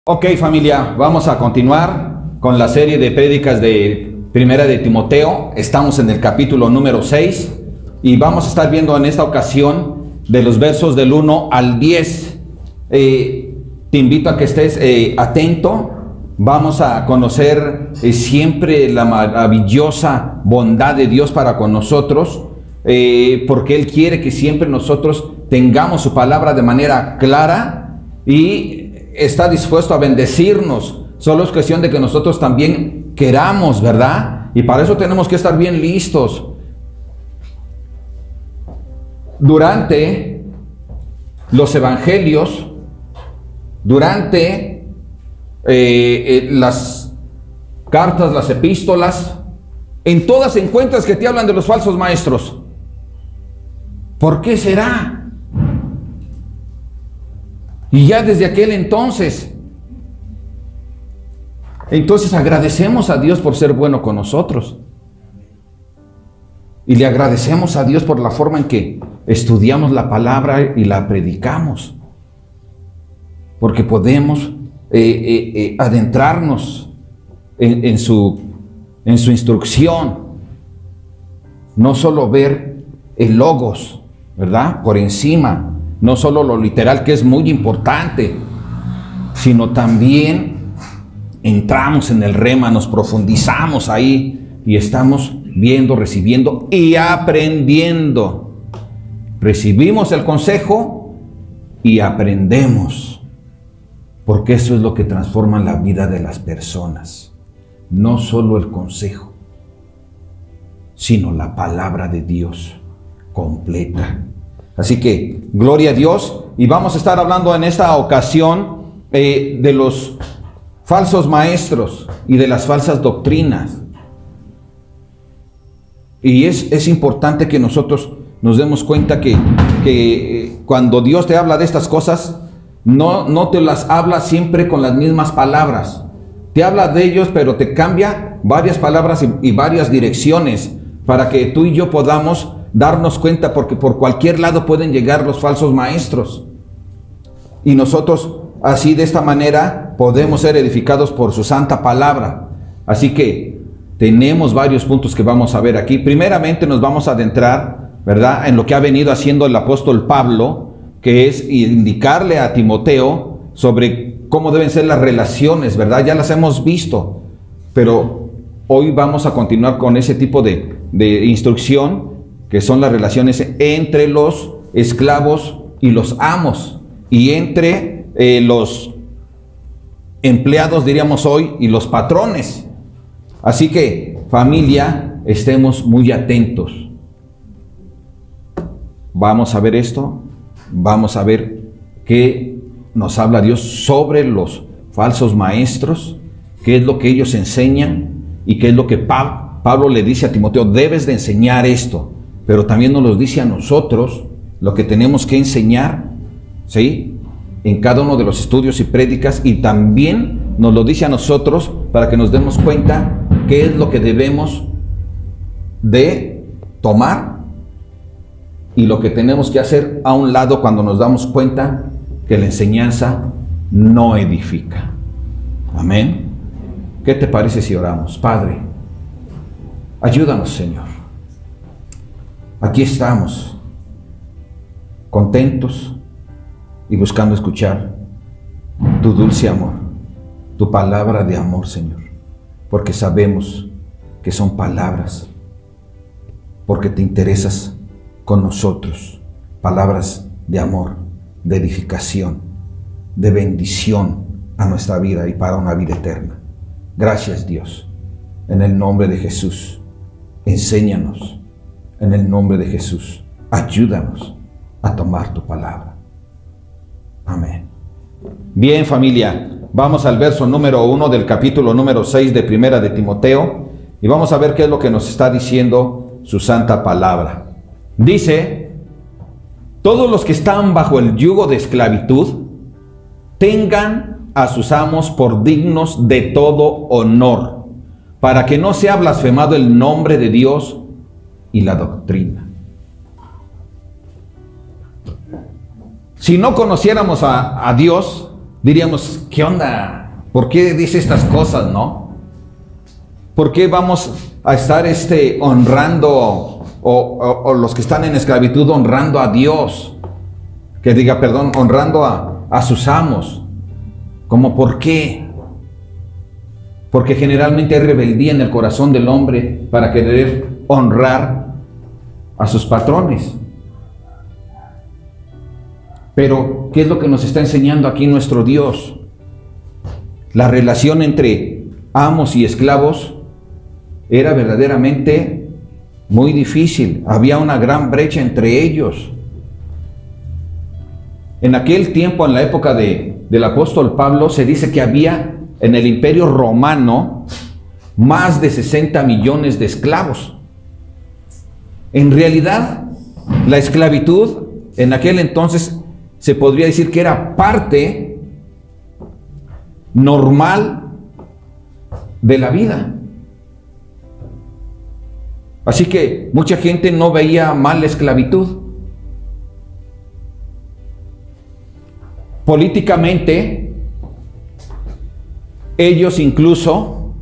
Ok, familia, vamos a continuar con la serie de prédicas de Primera de Timoteo. Estamos en el capítulo número 6 y vamos a estar viendo en esta ocasión de los versos del 1 al 10. Te invito a que estés atento. Vamos a conocer siempre la maravillosa bondad de Dios para con nosotros, porque Él quiere que siempre nosotros tengamos su palabra de manera clara y está dispuesto a bendecirnos. Solo es cuestión de que nosotros también queramos, ¿verdad? Y para eso tenemos que estar bien listos. Durante los evangelios, durante las cartas, las epístolas, en todas encuentras que te hablan de los falsos maestros. ¿Por qué será? Y ya desde aquel entonces agradecemos a Dios por ser bueno con nosotros. Y le agradecemos a Dios por la forma en que estudiamos la palabra y la predicamos. Porque podemos adentrarnos en su instrucción. No solo ver el logos, ¿verdad? Por encima. No solo lo literal, que es muy importante, sino también entramos en el rema, nos profundizamos ahí y estamos viendo, recibiendo y aprendiendo. Recibimos el consejo y aprendemos, porque eso es lo que transforma la vida de las personas. No solo el consejo, sino la palabra de Dios completa. Así que, gloria a Dios, y vamos a estar hablando en esta ocasión de los falsos maestros y de las falsas doctrinas. Y es importante que nosotros nos demos cuenta que cuando Dios te habla de estas cosas, no te las habla siempre con las mismas palabras. Te habla de ellos, pero te cambia varias palabras y varias direcciones para que tú y yo podamos darnos cuenta, porque por cualquier lado pueden llegar los falsos maestros. Y nosotros así, de esta manera, podemos ser edificados por su santa palabra. Así que tenemos varios puntos que vamos a ver aquí. Primeramente nos vamos a adentrar, ¿verdad?, en lo que ha venido haciendo el apóstol Pablo, que es indicarle a Timoteo sobre cómo deben ser las relaciones, ¿verdad? Ya las hemos visto, pero hoy vamos a continuar con ese tipo de instrucción, que son las relaciones entre los esclavos y los amos, y entre los empleados, diríamos hoy, y los patrones. Así que, familia, estemos muy atentos. Vamos a ver esto, vamos a ver qué nos habla Dios sobre los falsos maestros, qué es lo que ellos enseñan y qué es lo que Pablo le dice a Timoteo: debes de enseñar esto. Pero también nos lo dice a nosotros lo que tenemos que enseñar, ¿sí?, en cada uno de los estudios y prédicas, y también nos lo dice a nosotros para que nos demos cuenta qué es lo que debemos de tomar y lo que tenemos que hacer a un lado cuando nos damos cuenta que la enseñanza no edifica. Amén. ¿Qué te parece si oramos? Padre, ayúdanos, Señor. Aquí estamos, contentos y buscando escuchar tu dulce amor, tu palabra de amor, Señor, porque sabemos que son palabras, porque te interesas con nosotros, palabras de amor, de edificación, de bendición a nuestra vida y para una vida eterna. Gracias, Dios, en el nombre de Jesús, enséñanos. En el nombre de Jesús, ayúdanos a tomar tu palabra. Amén. Bien, familia, vamos al verso número 1 del capítulo número 6 de Primera de Timoteo y vamos a ver qué es lo que nos está diciendo su santa palabra. Dice: todos los que están bajo el yugo de esclavitud tengan a sus amos por dignos de todo honor, para que no sea blasfemado el nombre de Dios y la doctrina. Si no conociéramos a Dios, diríamos, ¿qué onda? ¿Por qué dice estas cosas, no? ¿Por qué vamos a estar honrando, o los que están en esclavitud honrando a Dios? Que diga, perdón, honrando a sus amos. ¿Cómo por qué? Porque generalmente hay rebeldía en el corazón del hombre para querer honrar a sus patrones. Pero, ¿qué es lo que nos está enseñando aquí nuestro Dios? La relación entre amos y esclavos era verdaderamente muy difícil. Había una gran brecha entre ellos. En aquel tiempo, en la época del apóstol Pablo, se dice que había en el Imperio Romano más de 60 millones de esclavos. En realidad, la esclavitud en aquel entonces se podría decir que era parte normal de la vida. Así que mucha gente no veía mal la esclavitud. Políticamente, ellos incluso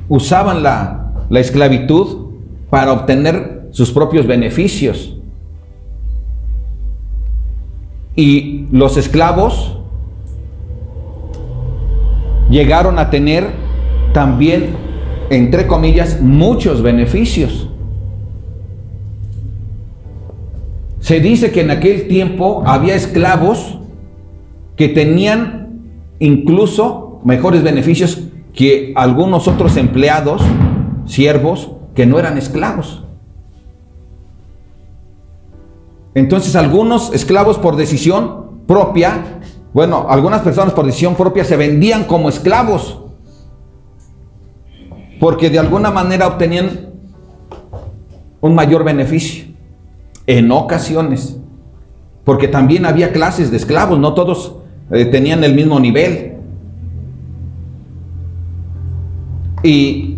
usaban la esclavitud para obtener sus propios beneficios. Y los esclavos llegaron a tener también, entre comillas, muchos beneficios. Se dice que en aquel tiempo había esclavos que tenían incluso mejores beneficios que algunos otros empleados, siervos, que no eran esclavos. Entonces algunos esclavos por decisión propia, bueno, algunas personas por decisión propia se vendían como esclavos, porque de alguna manera obtenían un mayor beneficio. En ocasiones, porque también había clases de esclavos, no todos tenían el mismo nivel. Y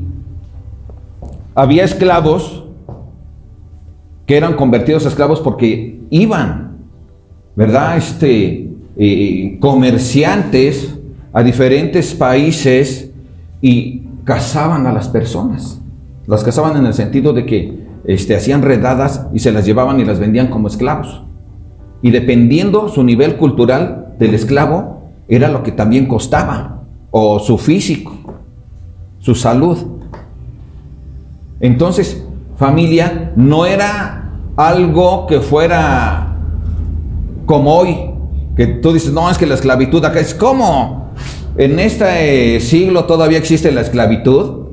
había esclavos que eran convertidos a esclavos porque iban, ¿verdad? Comerciantes a diferentes países y cazaban a las personas. Las cazaban en el sentido de que hacían redadas y se las llevaban y las vendían como esclavos. Y dependiendo su nivel cultural del esclavo, era lo que también costaba, o su físico, su salud. Entonces, familia, no era algo que fuera como hoy, que tú dices, no, es que la esclavitud acá es como, en este siglo todavía existe la esclavitud.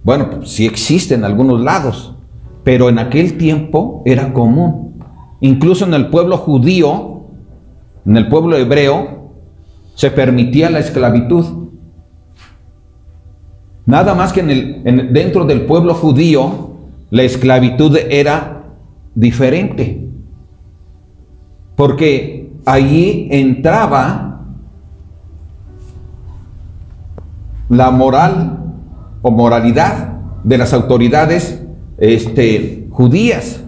Bueno, pues sí existe en algunos lados, pero en aquel tiempo era común. Incluso en el pueblo judío, en el pueblo hebreo, se permitía la esclavitud. Nada más que dentro del pueblo judío, la esclavitud era diferente. Porque allí entraba la moral o moralidad de las autoridades judías,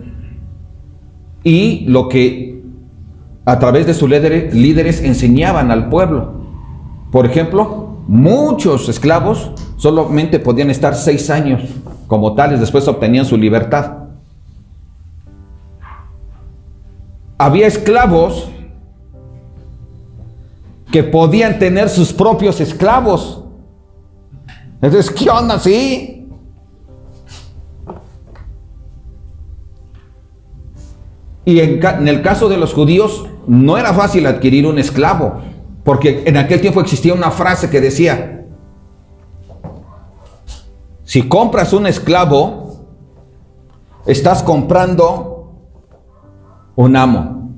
y lo que a través de sus líderes enseñaban al pueblo. Por ejemplo, muchos esclavos solamente podían estar 6 años como tales, después obtenían su libertad. Había esclavos que podían tener sus propios esclavos. Entonces, ¿qué onda? ¿Sí? Y en el caso de los judíos, no era fácil adquirir un esclavo, porque en aquel tiempo existía una frase que decía, si compras un esclavo, estás comprando un amo.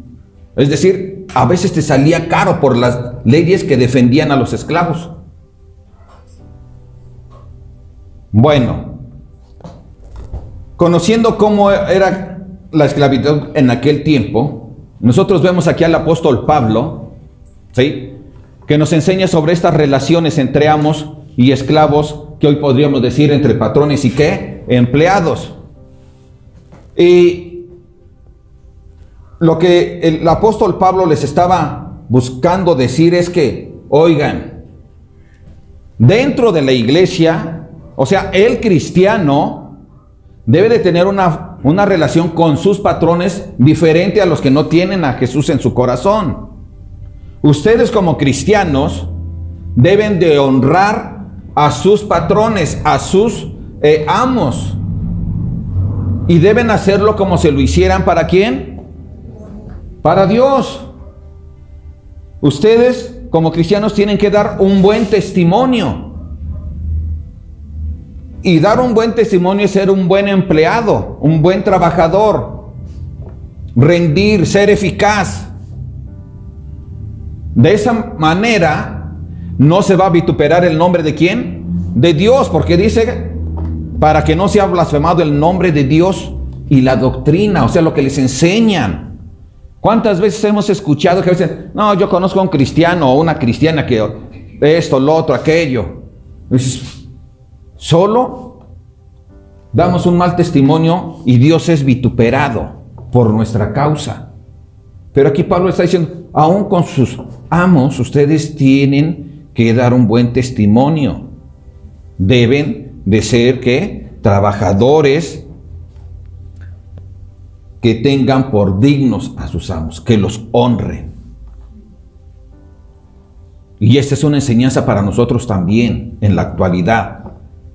Es decir, a veces te salía caro por las leyes que defendían a los esclavos. Bueno, conociendo cómo era la esclavitud en aquel tiempo, nosotros vemos aquí al apóstol Pablo, ¿sí?, que nos enseña sobre estas relaciones entre amos y esclavos, que hoy podríamos decir entre patrones y ¿qué? Empleados. Y lo que el apóstol Pablo les estaba buscando decir es que, oigan, dentro de la iglesia, o sea, el cristiano debe de tener una relación con sus patrones diferente a los que no tienen a Jesús en su corazón. Ustedes como cristianos deben de honrar a sus patrones, a sus amos. Y deben hacerlo como si lo hicieran ¿para quién? Para Dios. Ustedes como cristianos tienen que dar un buen testimonio. Y dar un buen testimonio es ser un buen empleado, un buen trabajador, rendir, ser eficaz. De esa manera no se va a vituperar el nombre de ¿quién? De Dios, porque dice, para que no sea blasfemado el nombre de Dios y la doctrina, o sea, lo que les enseñan. ¿Cuántas veces hemos escuchado que dicen, no, yo conozco a un cristiano o una cristiana que esto, lo otro, aquello? Dices, solo damos un mal testimonio y Dios es vituperado por nuestra causa. Pero aquí Pablo está diciendo, aún con sus amos, ustedes tienen que dar un buen testimonio. Deben de ser, ¿qué? Trabajadores que tengan por dignos a sus amos, que los honren. Y esta es una enseñanza para nosotros también en la actualidad.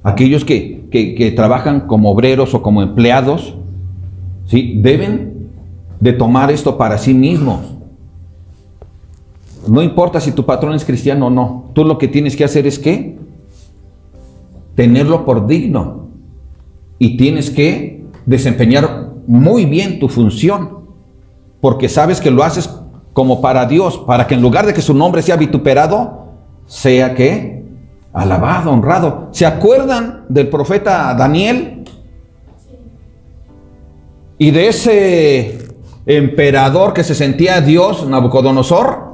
Aquellos que trabajan como obreros o como empleados, ¿sí? Deben de tomar esto para sí mismos. No importa si tu patrón es cristiano o no. Tú lo que tienes que hacer es ¿qué? Tenerlo por digno. Y tienes que desempeñar muy bien tu función. Porque sabes que lo haces como para Dios. Para que en lugar de que su nombre sea vituperado, sea ¿qué? Alabado, honrado. ¿Se acuerdan del profeta Daniel? Y de ese emperador que se sentía Dios, Nabucodonosor.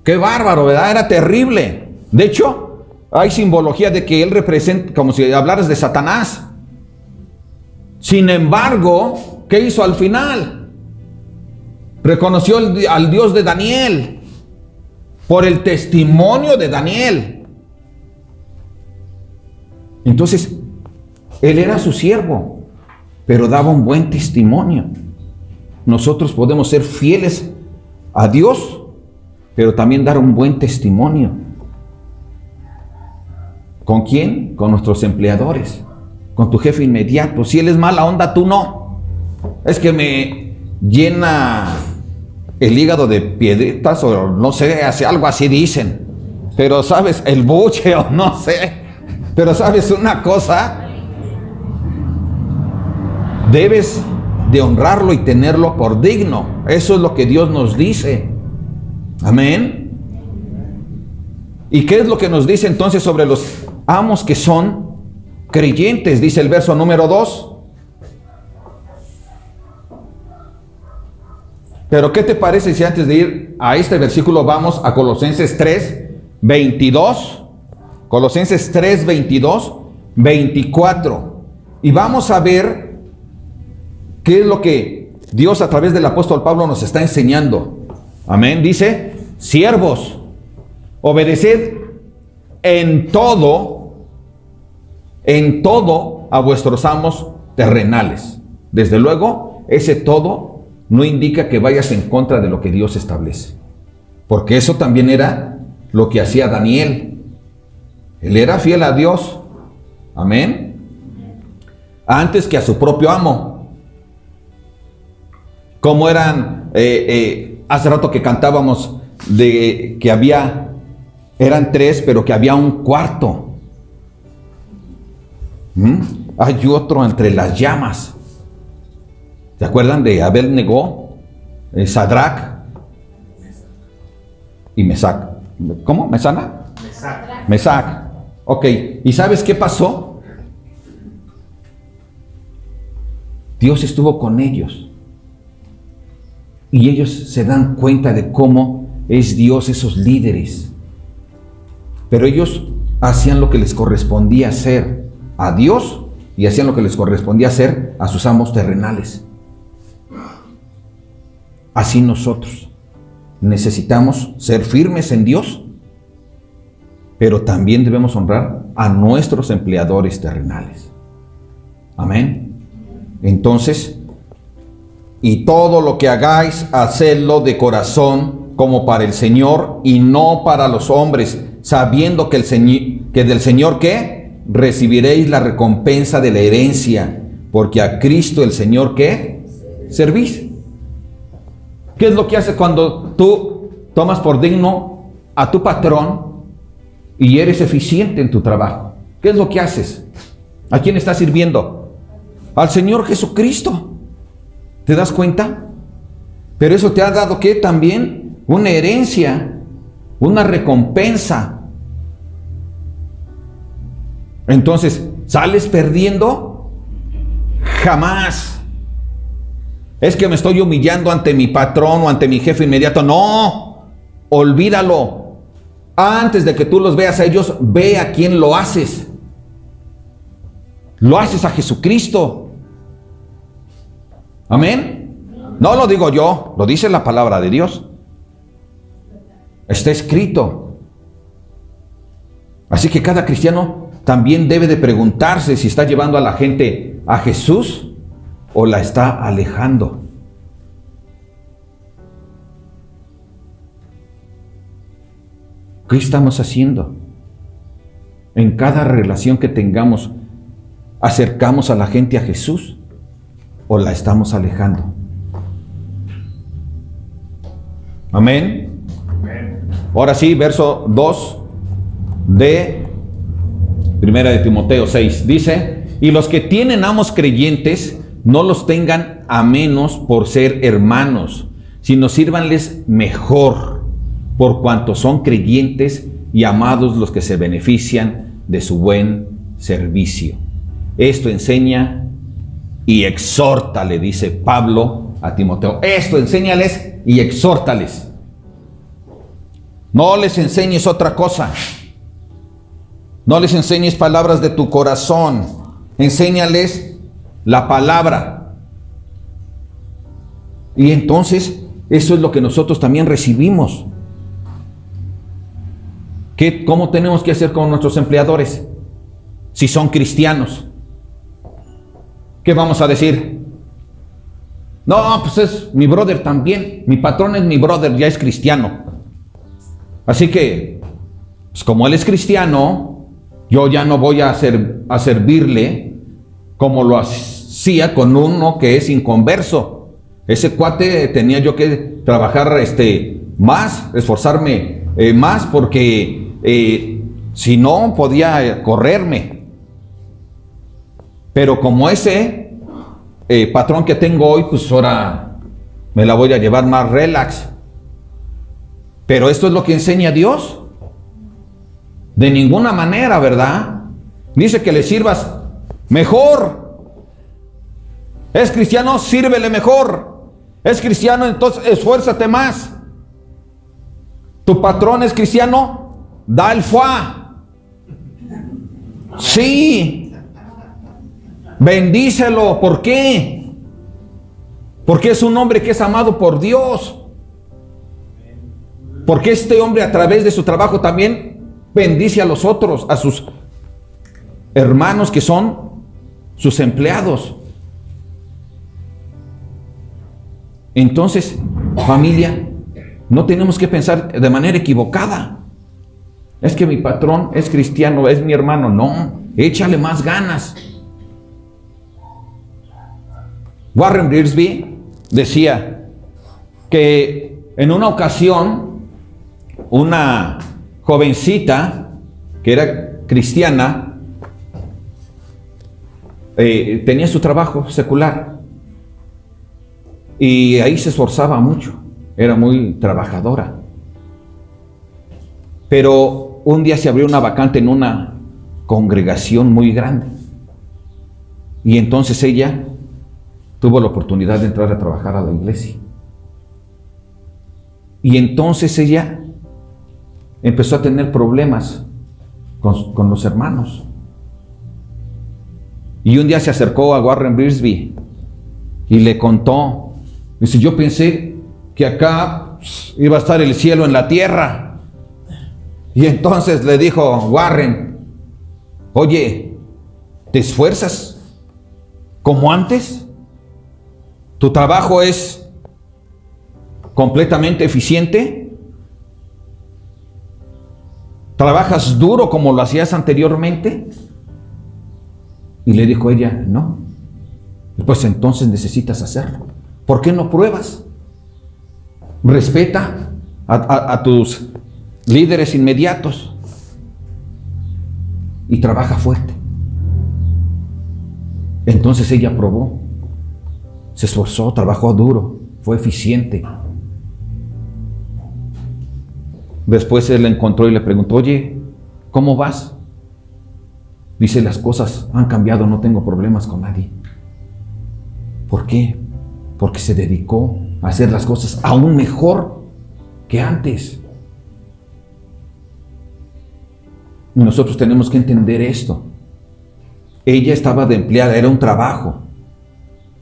Qué bárbaro, ¿verdad? Era terrible. De hecho, hay simbología de que él representa, como si hablaras de Satanás. Sin embargo, ¿qué hizo al final? Reconoció al Dios de Daniel por el testimonio de Daniel. Entonces, él era su siervo, pero daba un buen testimonio. Nosotros podemos ser fieles a Dios, pero también dar un buen testimonio. ¿Con quién? Con nuestros empleadores, con tu jefe inmediato. Si él es mala onda, tú no. Es que me llena el hígado de piedritas o no sé, hace algo así dicen. Pero sabes, el buche o no sé. Pero sabes una cosa, debes de honrarlo y tenerlo por digno. Eso es lo que Dios nos dice. Amén. ¿Y qué es lo que nos dice entonces sobre los amos que son creyentes? Dice el verso número 2. Pero ¿qué te parece si antes de ir a este versículo vamos a Colosenses 3, 22? Colosenses 3, 22, 24. Y vamos a ver qué es lo que Dios a través del apóstol Pablo nos está enseñando. Amén. Dice, siervos, obedeced en todo a vuestros amos terrenales. Desde luego, ese todo no indica que vayas en contra de lo que Dios establece. Porque eso también era lo que hacía Daniel. Él era fiel a Dios. Amén. Antes que a su propio amo. Como eran, hace rato que cantábamos de que eran 3, pero que había un cuarto. Hay otro entre las llamas. ¿Se acuerdan de Abed-Negó, Sadrach y Mesac? ¿Cómo? ¿Mesana? Mesac. Ok. ¿Y sabes qué pasó? Dios estuvo con ellos. Y ellos se dan cuenta de cómo es Dios, esos líderes. Pero ellos hacían lo que les correspondía hacer a Dios y hacían lo que les correspondía hacer a sus amos terrenales. Así nosotros necesitamos ser firmes en Dios, pero también debemos honrar a nuestros empleadores terrenales. Amén. Entonces, y todo lo que hagáis, hacedlo de corazón como para el Señor y no para los hombres, sabiendo que del Señor, ¿qué? Recibiréis la recompensa de la herencia, porque a Cristo el Señor, ¿qué? Servís. ¿Qué es lo que hace cuando tú tomas por digno a tu patrón y eres eficiente en tu trabajo? ¿Qué es lo que haces? ¿A quién estás sirviendo? Al Señor Jesucristo. ¿Te das cuenta? Pero eso te ha dado, ¿qué? También una herencia, una recompensa. Entonces, ¿sales perdiendo? Jamás. Es que me estoy humillando ante mi patrón o ante mi jefe inmediato. No, olvídalo. Antes de que tú los veas a ellos, ve a quién lo haces. Lo haces a Jesucristo. Amén. No lo digo yo, lo dice la palabra de Dios. Está escrito. Así que cada cristiano también debe de preguntarse si está llevando a la gente a Jesús o la está alejando. ¿Qué estamos haciendo? En cada relación que tengamos, ¿acercamos a la gente a Jesús o la estamos alejando? Amén. Ahora sí, verso 2 de Primera de Timoteo 6. Dice, y los que tienen amos creyentes, no los tengan a menos por ser hermanos, sino sírvanles mejor, por cuanto son creyentes y amados los que se benefician de su buen servicio. Esto enseña y exhorta, le dice Pablo a Timoteo. Esto enséñales y exhórtales. No les enseñes otra cosa. No les enseñes palabras de tu corazón. Enséñales la palabra. Y entonces, eso es lo que nosotros también recibimos. ¿Cómo tenemos que hacer con nuestros empleadores? Si son cristianos. ¿Qué vamos a decir? No, pues es mi brother también. Mi patrón es mi brother, ya es cristiano. Así que, pues como él es cristiano, yo ya no voy a servirle como lo hacía con uno que es inconverso. Ese cuate tenía yo que trabajar más, esforzarme más, porque si no podía correrme. Pero como ese patrón que tengo hoy, pues ahora me la voy a llevar más relax. Pero esto es lo que enseña Dios. De ninguna manera, ¿verdad? Dice que le sirvas mejor. Es cristiano, sírvele mejor. Es cristiano, entonces esfuérzate más. Tu patrón es cristiano, da el fuá. Sí. Bendícelo. ¿Por qué? Porque es un hombre que es amado por Dios. Porque este hombre a través de su trabajo también bendice a los otros, a sus hermanos que son sus empleados. Entonces, familia, no tenemos que pensar de manera equivocada. Es que mi patrón es cristiano, es mi hermano. No, échale más ganas. Warren Wiersbe decía que en una ocasión una jovencita que era cristiana tenía su trabajo secular y ahí se esforzaba mucho, era muy trabajadora, pero un día se abrió una vacante en una congregación muy grande y entonces ella tuvo la oportunidad de entrar a trabajar a la iglesia. Y entonces ella empezó a tener problemas con los hermanos. Y un día se acercó a Warren Wiersbe y le contó. Dice, yo pensé que acá iba a estar el cielo en la tierra. Y entonces le dijo Warren, oye, ¿te esfuerzas como antes? ¿Tu trabajo es completamente eficiente? ¿Trabajas duro como lo hacías anteriormente? Y le dijo ella, no. Pues entonces necesitas hacerlo. ¿Por qué no pruebas? Respeta a tus líderes inmediatos y trabaja fuerte. Entonces ella probó, se esforzó, trabajó duro, fue eficiente. Después él la encontró y le preguntó, oye, ¿cómo vas? Dice, las cosas han cambiado, no tengo problemas con nadie. ¿Por qué? Porque se dedicó a hacer las cosas aún mejor que antes. Y nosotros tenemos que entender esto. Ella estaba de empleada, era un trabajo.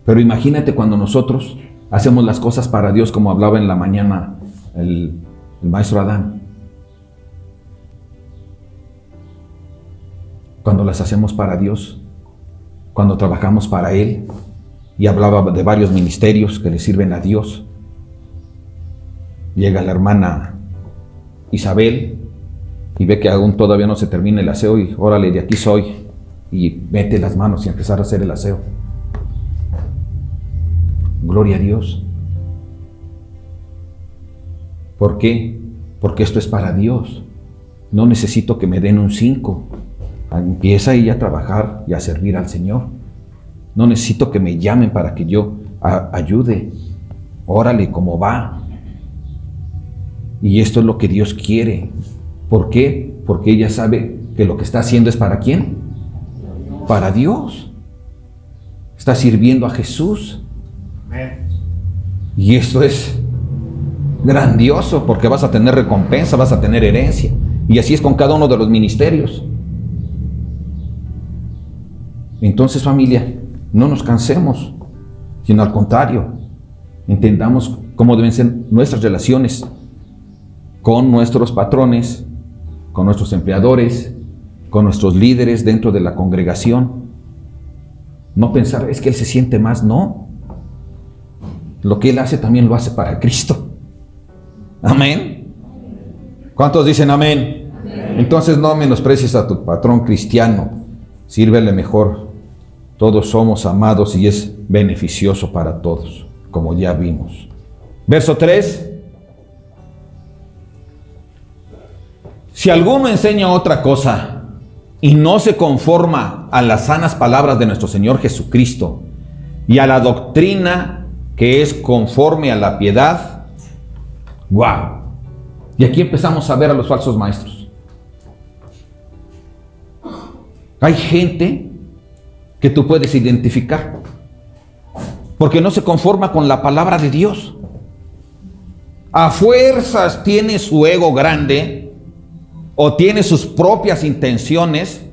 Pero imagínate cuando nosotros hacemos las cosas para Dios, como hablaba en la mañana el maestro Adán. Cuando las hacemos para Dios, cuando trabajamos para Él, y hablaba de varios ministerios que le sirven a Dios. Llega la hermana Isabel y ve que aún todavía no se termina el aseo y órale, de aquí soy, y mete las manos y empezar a hacer el aseo. Gloria a Dios. ¿Por qué? Porque esto es para Dios. No necesito que me den un 5. Empieza ella a trabajar y a servir al Señor. No necesito que me llamen para que yo ayude. Órale, ¿cómo va? Y esto es lo que Dios quiere. ¿Por qué? Porque ella sabe que lo que está haciendo es ¿para quién? Para Dios. Está sirviendo a Jesús. Y esto es grandioso porque vas a tener recompensa, vas a tener herencia. Y así es con cada uno de los ministerios. Entonces, familia, no nos cansemos, sino al contrario, entendamos cómo deben ser nuestras relaciones con nuestros patrones, con nuestros empleadores, con nuestros líderes dentro de la congregación. No pensar, es que él se siente más, no. Lo que él hace también lo hace para Cristo. Amén. ¿Cuántos dicen amén? Amén. Entonces no menosprecies a tu patrón cristiano, sírvele mejor. Todos somos amados y es beneficioso para todos, como ya vimos. Verso 3. Si alguno enseña otra cosa y no se conforma a las sanas palabras de nuestro Señor Jesucristo y a la doctrina que es conforme a la piedad, ¡wow! Y aquí empezamos a ver a los falsos maestros. Hay gente que tú puedes identificar, porque no se conforma con la palabra de Dios. A fuerzas tiene su ego grande, o tiene sus propias intenciones,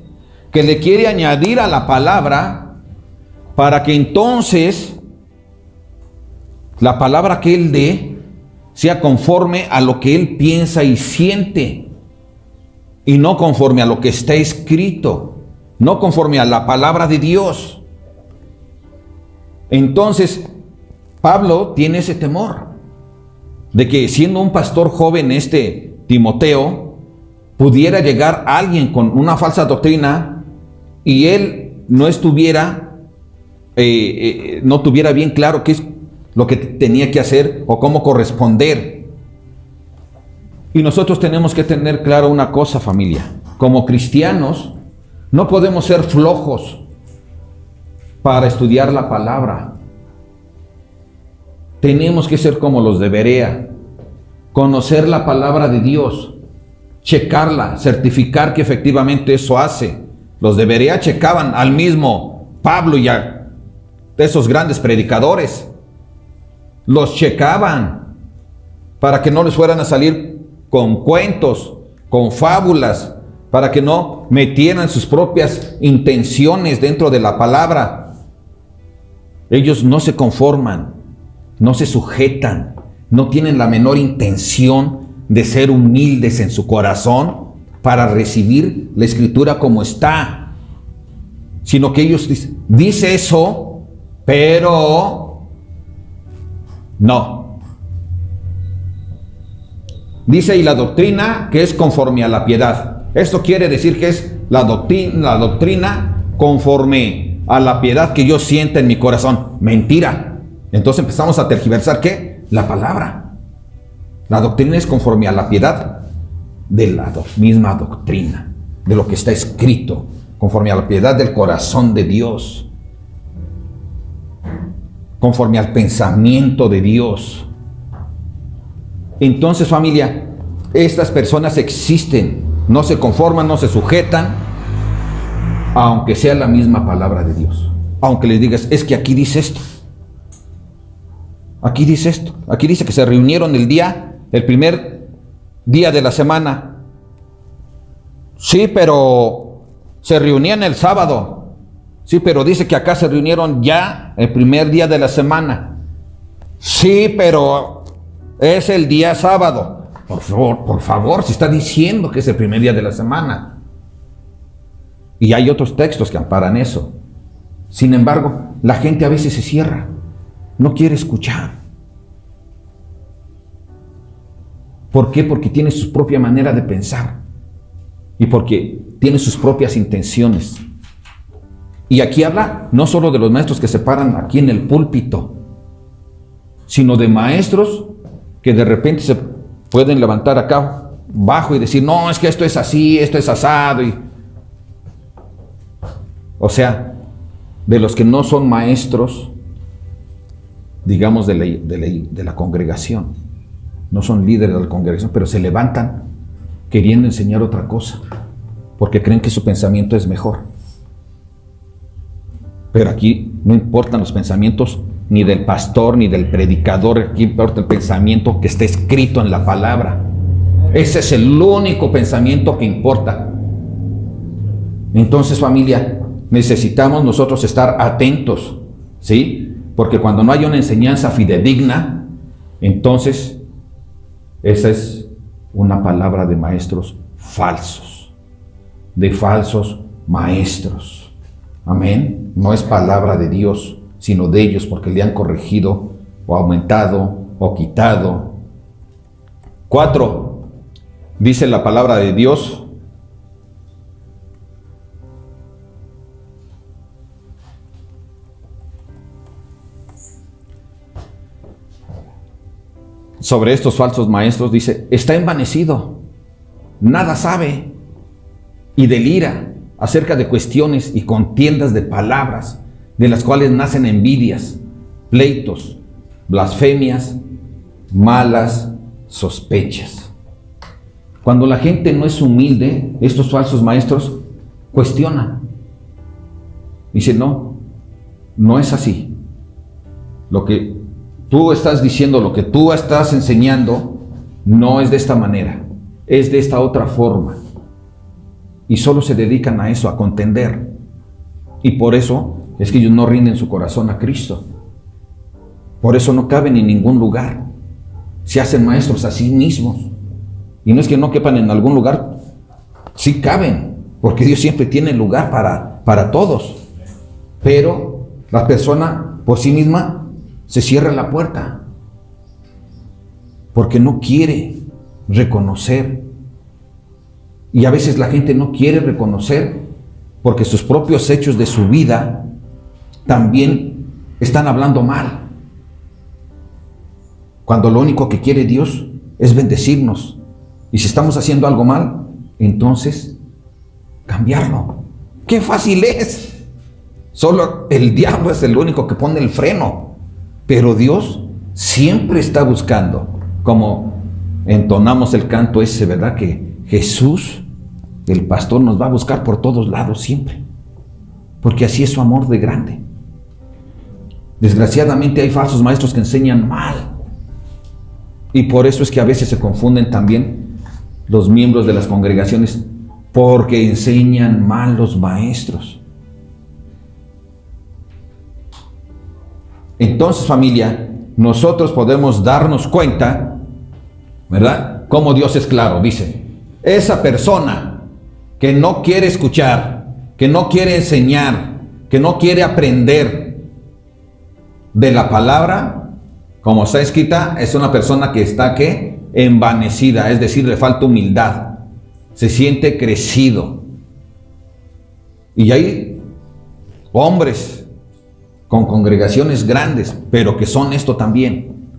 que le quiere añadir a la palabra, para que entonces la palabra que él dé sea conforme a lo que él piensa y siente, y no conforme a lo que está escrito, no conforme a la palabra de Dios. Entonces, Pablo tiene ese temor de que siendo un pastor joven, Timoteo, pudiera llegar alguien con una falsa doctrina y él no estuviera, no tuviera bien claro qué es lo que tenía que hacer o cómo corresponder. Y nosotros tenemos que tener claro una cosa, familia. Como cristianos, no podemos ser flojos para estudiar la palabra. Tenemos que ser como los de Berea, conocer la palabra de Dios, checarla, certificar que efectivamente eso hace. Los de Berea checaban al mismo Pablo y a esos grandes predicadores. Los checaban para que no les fueran a salir con cuentos, con fábulas, para que no metieran sus propias intenciones dentro de la palabra. Ellos no se conforman, no se sujetan, no tienen la menor intención de ser humildes en su corazón para recibir la Escritura como está, sino que ellos dicen, dice eso, pero no. Dice, y la doctrina que es conforme a la piedad. Esto quiere decir que es la doctrina conforme a la piedad que yo siento en mi corazón. Mentira. Entonces empezamos a tergiversar, ¿qué? La palabra. La doctrina es conforme a la piedad de la misma doctrina, de lo que está escrito, conforme a la piedad del corazón de Dios, conforme al pensamiento de Dios. Entonces, familia, estas personas existen, no se conforman, no se sujetan, aunque sea la misma palabra de Dios. Aunque les digas, es que aquí dice esto. Aquí dice esto. Aquí dice que se reunieron el primer día de la semana. Sí, pero se reunían el sábado. Sí, pero dice que acá se reunieron ya el primer día de la semana. Sí, pero es el día sábado. Por favor, se está diciendo que es el primer día de la semana. Y hay otros textos que amparan eso. Sin embargo, la gente a veces se cierra. No quiere escuchar. ¿Por qué? Porque tiene su propia manera de pensar. Y porque tiene sus propias intenciones. Y aquí habla no solo de los maestros que se paran aquí en el púlpito, sino de maestros que de repente se pueden levantar acá abajo y decir, no, es que esto es así, esto es asado. O sea, de los que no son maestros, digamos, de la congregación. No son líderes de la congregación, pero se levantan queriendo enseñar otra cosa, porque creen que su pensamiento es mejor. Pero aquí no importan los pensamientos ni del pastor ni del predicador, aquí importa el pensamiento que está escrito en la palabra. Ese es el único pensamiento que importa. Entonces, familia, necesitamos nosotros estar atentos, ¿sí? Porque cuando no hay una enseñanza fidedigna, entonces esa es una palabra de maestros falsos, de falsos maestros. Amén. No es palabra de Dios, sino de ellos, porque le han corregido o aumentado o quitado. 4. Dice la palabra de Dios: sobre estos falsos maestros, dice, está envanecido, nada sabe y delira acerca de cuestiones y contiendas de palabras, de las cuales nacen envidias, pleitos, blasfemias, malas sospechas. Cuando la gente no es humilde, estos falsos maestros cuestionan. Dicen, no, no es así. Lo que tú estás diciendo, lo que tú estás enseñando, no es de esta manera, es de esta otra forma. Y solo se dedican a eso, a contender. Y por eso es que ellos no rinden su corazón a Cristo. Por eso no caben en ningún lugar. Se hacen maestros a sí mismos. Y no es que no quepan en algún lugar, sí caben, porque Dios siempre tiene lugar para todos. Pero la persona por sí misma se cierra la puerta, porque no quiere reconocer. Y a veces la gente no quiere reconocer porque sus propios hechos de su vida también están hablando mal. Cuando lo único que quiere Dios es bendecirnos. Y si estamos haciendo algo mal, entonces cambiarlo. ¡Qué fácil es! Solo el diablo es el único que pone el freno. Pero Dios siempre está buscando, como entonamos el canto ese, ¿verdad? Que Jesús, el pastor, nos va a buscar por todos lados siempre. Porque así es su amor de grande. Desgraciadamente hay falsos maestros que enseñan mal. Y por eso es que a veces se confunden también los miembros de las congregaciones, porque enseñan mal los maestros. Entonces, familia, nosotros podemos darnos cuenta, ¿verdad? Cómo Dios es claro. Dice, esa persona que no quiere escuchar, que no quiere enseñar, que no quiere aprender de la palabra, como está escrita, es una persona que está, ¿qué? Envanecida, es decir, le falta humildad, se siente crecido. Y hay hombres con congregaciones grandes, pero que son esto también,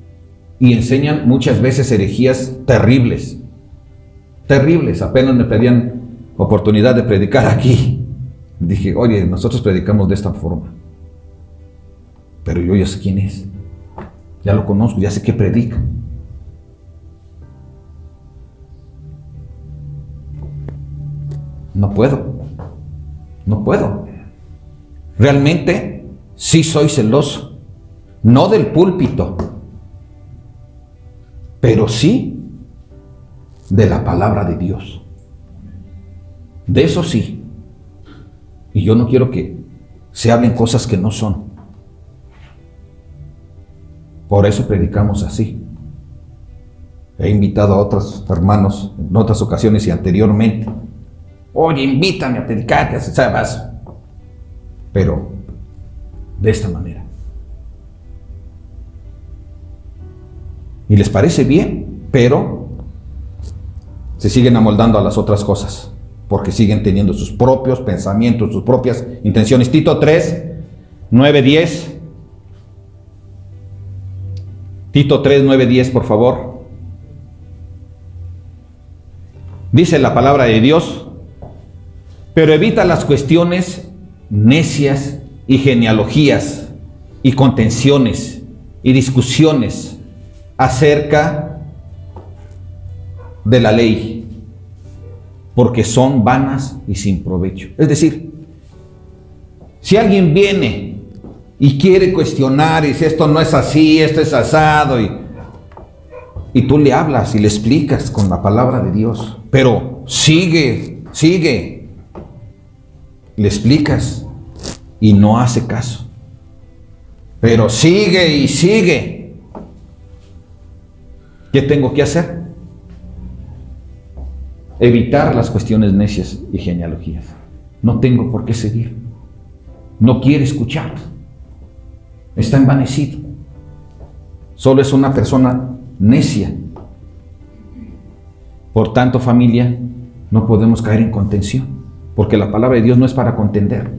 y enseñan muchas veces herejías terribles, terribles. Apenas me pedían oportunidad de predicar aquí. Dije, oye, nosotros predicamos de esta forma, pero yo ya sé quién es, ya lo conozco, ya sé qué predica. No puedo. Realmente sí soy celoso, no del púlpito, pero sí de la palabra de Dios. De eso sí. Y yo no quiero que se hablen cosas que no son. Por eso predicamos así. He invitado a otros hermanos en otras ocasiones y anteriormente. Oye, invítame a predicar, que sabes. Pero de esta manera. Y les parece bien, pero se siguen amoldando a las otras cosas, porque siguen teniendo sus propios pensamientos, sus propias intenciones. Tito 3, 9, 10. Tito 3, 9, 10, por favor. Dice la palabra de Dios, pero evita las cuestiones necias y genealogías y contenciones y discusiones acerca de la ley, porque son vanas y sin provecho. Es decir, si alguien viene y quiere cuestionar y dice esto no es así, esto es asado, y tú le hablas y le explicas con la palabra de Dios, pero sigue, le explicas y no hace caso, pero sigue y sigue. ¿Qué tengo que hacer? Evitar las cuestiones necias y genealogías. No tengo por qué seguir. No quiere escuchar. Está envanecido. Solo es una persona necia. Por tanto, familia, no podemos caer en contención, porque la palabra de Dios no es para contender.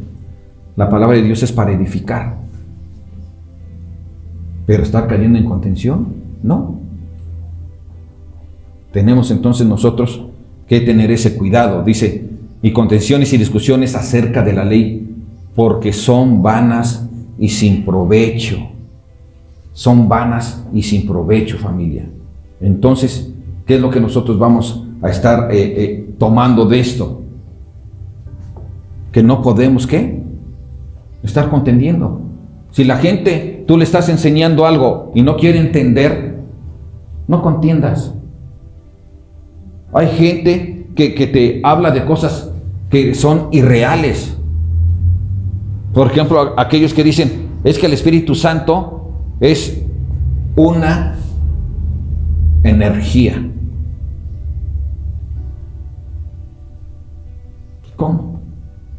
La palabra de Dios es para edificar. ¿Pero está cayendo en contención? No. Tenemos entonces nosotros que tener ese cuidado. Dice, y contenciones y discusiones acerca de la ley, porque son vanas y sin provecho. Son vanas y sin provecho, familia. Entonces, ¿qué es lo que nosotros vamos a estar tomando de esto? Que no podemos, ¿qué? Estar contendiendo. Si la gente, tú le estás enseñando algo y no quiere entender, no contiendas. Hay gente que te habla de cosas que son irreales. Por ejemplo, aquellos que dicen, es que el Espíritu Santo es una energía. ¿Cómo?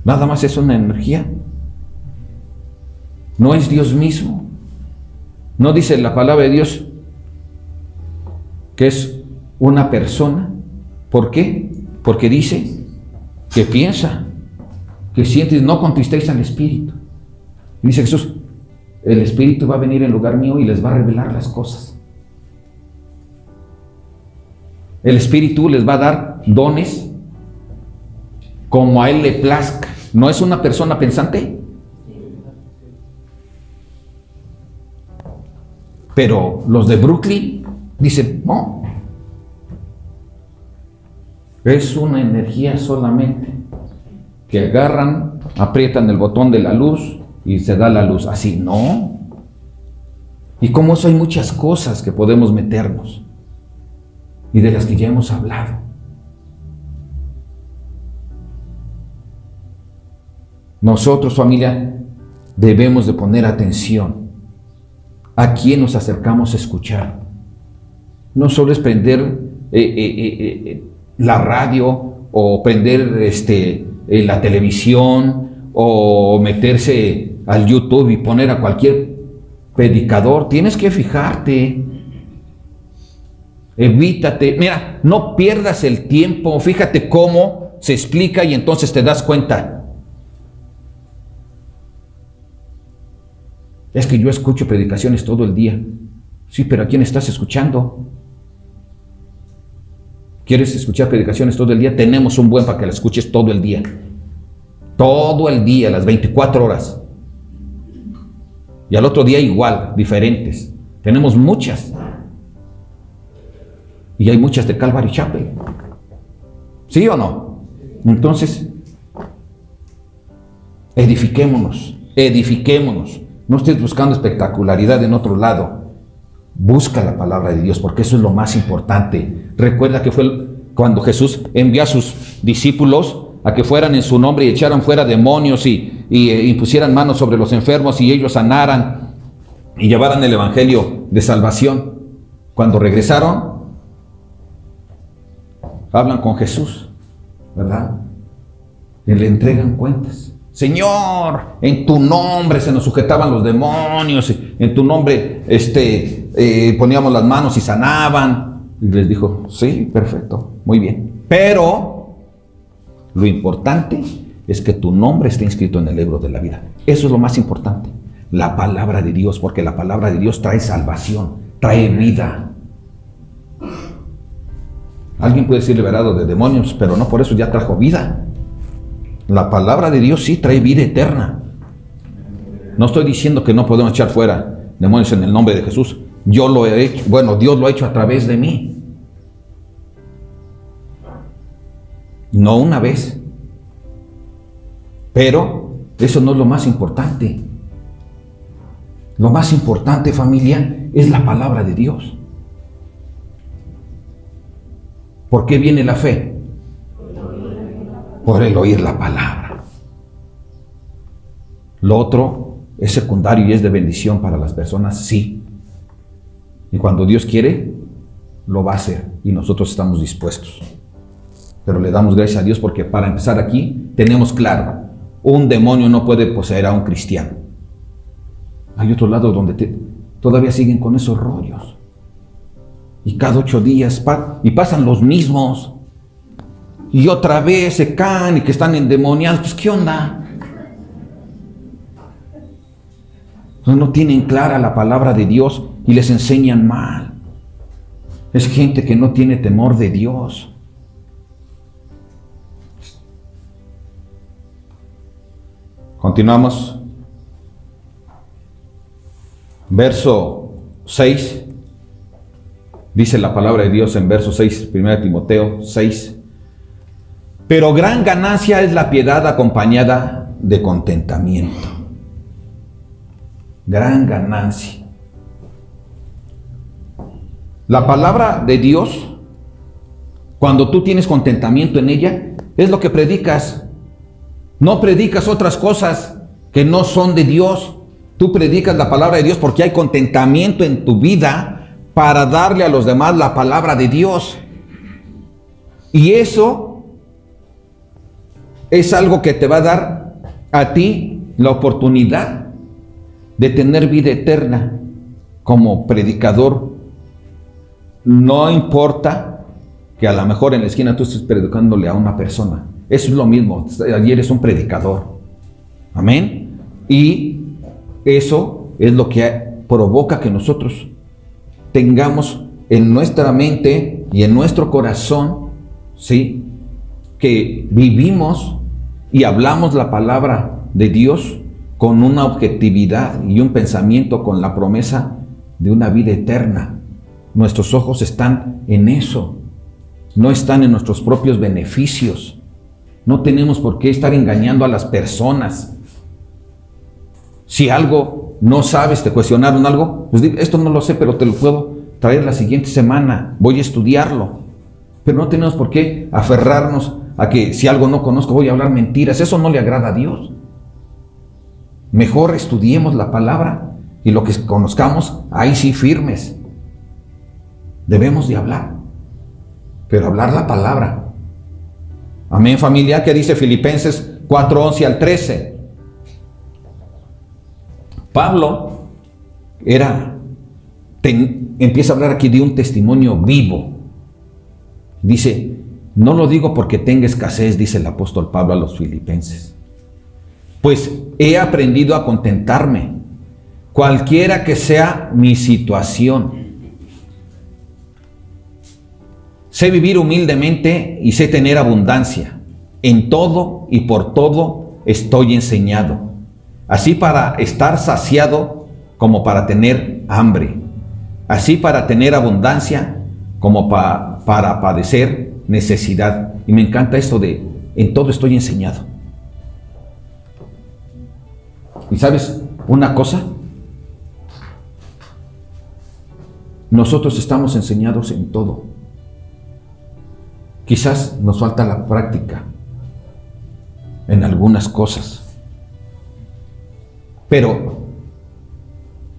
¿Nada más es una energía? ¿No es Dios mismo? ¿No dice la palabra de Dios que es una persona? ¿Por qué? Porque dice que piensa, que siente, no contristéis al Espíritu. Y dice Jesús, el Espíritu va a venir en lugar mío y les va a revelar las cosas. El Espíritu les va a dar dones como a Él le plazca. ¿No es una persona pensante? Pero los de Brooklyn dicen, no. Es una energía solamente. Que agarran, aprietan el botón de la luz y se da la luz. Así, no. Y como eso hay muchas cosas que podemos meternos. Y de las que ya hemos hablado. Nosotros, familia, debemos de poner atención ¿A quién nos acercamos a escuchar? No solo es prender la radio o prender la televisión o meterse al YouTube y poner a cualquier predicador. Tienes que fijarte. Evítate. Mira, no pierdas el tiempo. Fíjate cómo se explica y entonces te das cuenta. Es que yo escucho predicaciones todo el día. Sí, pero ¿a quién estás escuchando? ¿Quieres escuchar predicaciones todo el día? Tenemos un buen para que la escuches todo el día. Todo el día, las 24 horas. Y al otro día igual, diferentes. Tenemos muchas. Y hay muchas de Calvary Chapel. ¿Sí o no? Entonces, edifiquémonos, edifiquémonos. No estés buscando espectacularidad en otro lado. Busca la palabra de Dios, porque eso es lo más importante. Recuerda que fue cuando Jesús envió a sus discípulos a que fueran en su nombre y echaran fuera demonios y impusieran manos sobre los enfermos y ellos sanaran y llevaran el evangelio de salvación. Cuando regresaron, hablan con Jesús, ¿verdad? Y le entregan cuentas. Señor, en tu nombre se nos sujetaban los demonios, en tu nombre poníamos las manos y sanaban. Y les dijo, sí, perfecto, muy bien. Pero lo importante es que tu nombre esté inscrito en el libro de la vida. Eso es lo más importante. La palabra de Dios, porque la palabra de Dios trae salvación, trae vida. Alguien puede ser liberado de demonios, pero no por eso ya trajo vida. La palabra de Dios sí trae vida eterna. No estoy diciendo que no podemos echar fuera demonios en el nombre de Jesús. Yo lo he hecho. Bueno, Dios lo ha hecho a través de mí. No una vez. Pero eso no es lo más importante. Lo más importante, familia, es la palabra de Dios. ¿Por qué viene la fe? Por el oír la palabra. Lo otro es secundario y es de bendición para las personas, sí. Y cuando Dios quiere, lo va a hacer y nosotros estamos dispuestos. Pero le damos gracias a Dios porque para empezar aquí tenemos claro, un demonio no puede poseer a un cristiano. Hay otro lado donde todavía siguen con esos rollos. Y cada 8 días y pasan los mismos. Y otra vez se caen y que están endemoniados. Pues, ¿qué onda? No tienen clara la palabra de Dios y les enseñan mal. Es gente que no tiene temor de Dios. Continuamos. Verso 6. Dice la palabra de Dios en verso 6, 1 Timoteo 6. Pero gran ganancia es la piedad acompañada de contentamiento. Gran ganancia. La palabra de Dios, cuando tú tienes contentamiento en ella, es lo que predicas. No predicas otras cosas que no son de Dios. Tú predicas la palabra de Dios porque hay contentamiento en tu vida para darle a los demás la palabra de Dios. Y eso es algo que te va a dar a ti la oportunidad de tener vida eterna como predicador. No importa que a lo mejor en la esquina tú estés predicándole a una persona. Eso es lo mismo. Allí eres un predicador. Amén. Y eso es lo que provoca que nosotros tengamos en nuestra mente y en nuestro corazón, ¿sí?, que vivimos y hablamos la palabra de Dios con una objetividad y un pensamiento con la promesa de una vida eterna. Nuestros ojos están en eso, no están en nuestros propios beneficios. No tenemos por qué estar engañando a las personas. Si algo no sabes, te cuestionaron algo, pues esto no lo sé, pero te lo puedo traer la siguiente semana, voy a estudiarlo. Pero no tenemos por qué aferrarnos a que si algo no conozco voy a hablar mentiras. Eso no le agrada a Dios. Mejor estudiemos la palabra y lo que conozcamos, ahí sí firmes. Debemos de hablar, pero hablar la palabra. Amén, familia. ¿Qué dice Filipenses 4:11 al 13? Pablo empieza a hablar aquí de un testimonio vivo. Dice, no lo digo porque tenga escasez, dice el apóstol Pablo a los filipenses, pues he aprendido a contentarme, cualquiera que sea mi situación. Sé vivir humildemente y sé tener abundancia. En todo y por todo estoy enseñado, así para estar saciado como para tener hambre, así para tener abundancia como para padecer necesidad. Y me encanta esto de en todo estoy enseñado. ¿Y sabes una cosa? Nosotros estamos enseñados en todo. Quizás nos falta la práctica en algunas cosas, pero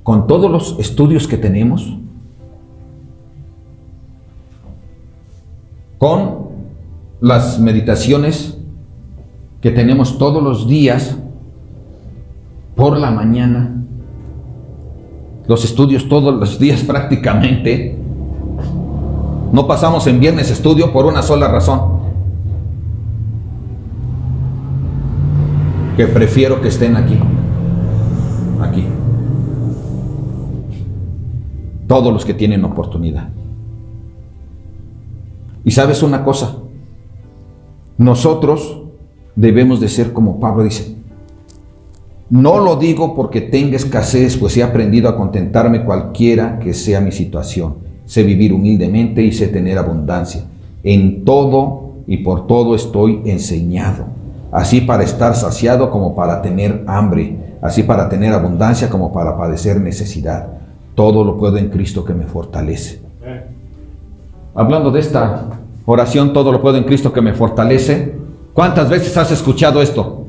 con todos los estudios que tenemos, con las meditaciones que tenemos todos los días por la mañana, los estudios todos los días prácticamente, no pasamos en viernes estudio por una sola razón, que prefiero que estén aquí, todos los que tienen oportunidad. Y sabes una cosa, nosotros debemos de ser como Pablo dice, no lo digo porque tenga escasez, pues he aprendido a contentarme cualquiera que sea mi situación. Sé vivir humildemente y sé tener abundancia. En todo y por todo estoy enseñado, así para estar saciado como para tener hambre, así para tener abundancia como para padecer necesidad. Todo lo puedo en Cristo que me fortalece. Hablando de esta oración, todo lo puedo en Cristo que me fortalece, ¿cuántas veces has escuchado esto?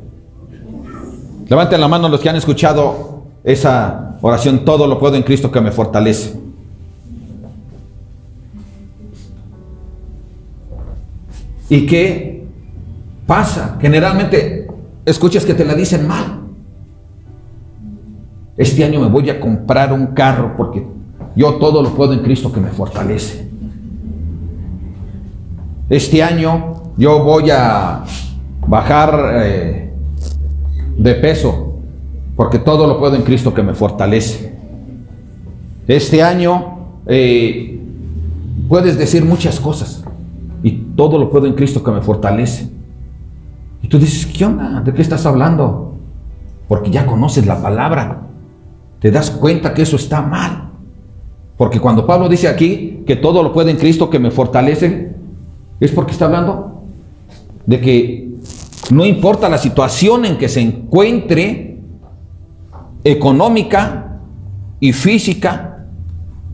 Levanten la mano los que han escuchado esa oración, todo lo puedo en Cristo que me fortalece. ¿Y qué pasa? Generalmente escuchas que te la dicen mal. Este año me voy a comprar un carro porque yo todo lo puedo en Cristo que me fortalece. Este año yo voy a bajar de peso porque todo lo puedo en Cristo que me fortalece. Este año puedes decir muchas cosas y todo lo puedo en Cristo que me fortalece. Y tú dices, ¿qué onda? ¿De qué estás hablando? Porque ya conoces la palabra. Te das cuenta que eso está mal. Porque cuando Pablo dice aquí que todo lo puede en Cristo que me fortalece, es porque está hablando de que no importa la situación en que se encuentre, económica y física,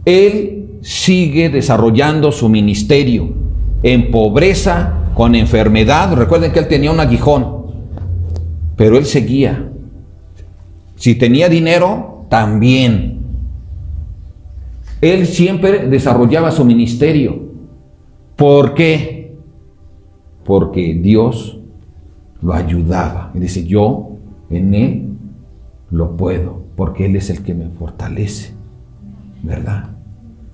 él sigue desarrollando su ministerio en pobreza, con enfermedad. Recuerden que él tenía un aguijón, pero él seguía. Si tenía dinero, también. Él siempre desarrollaba su ministerio. ¿Por qué? Porque Dios lo ayudaba. Y dice, yo en Él lo puedo, porque Él es el que me fortalece, ¿verdad?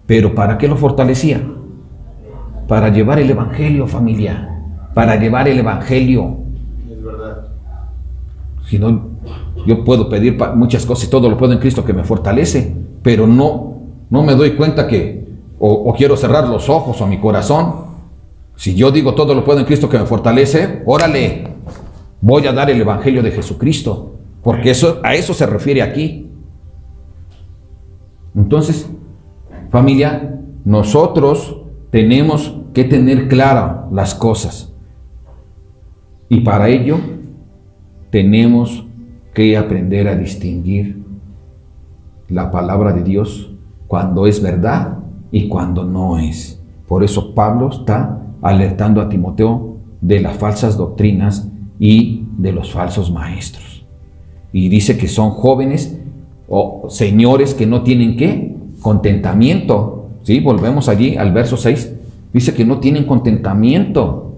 Pero ¿para qué lo fortalecía? Para llevar el Evangelio, familia. Para llevar el Evangelio. Es verdad. Si no, yo puedo pedir muchas cosas y todo lo puedo en Cristo que me fortalece, pero no me doy cuenta que, o quiero cerrar los ojos o mi corazón. Si yo digo todo lo puedo en Cristo que me fortalece, órale, voy a dar el Evangelio de Jesucristo, porque a eso se refiere aquí. Entonces, familia, nosotros tenemos que tener claras las cosas. Y para ello, tenemos que aprender a distinguir la palabra de Dios cuando es verdad y cuando no es. Por eso Pablo está alertando a Timoteo de las falsas doctrinas y de los falsos maestros. Y dice que son jóvenes o señores que no tienen ¿qué? Contentamiento. ¿Sí? Volvemos allí al verso 6. Dice que no tienen contentamiento.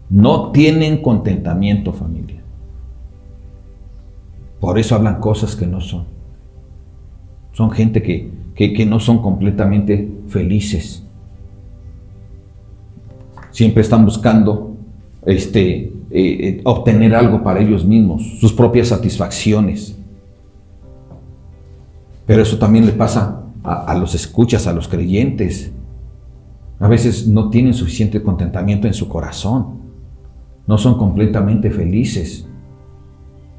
No tienen contentamiento, familia. Por eso hablan cosas que no son. Son gente que no son completamente felices. Siempre están buscando obtener algo para ellos mismos, sus propias satisfacciones. Pero eso también le pasa a los escuchas, a los creyentes. A veces no tienen suficiente contentamiento en su corazón. No son completamente felices,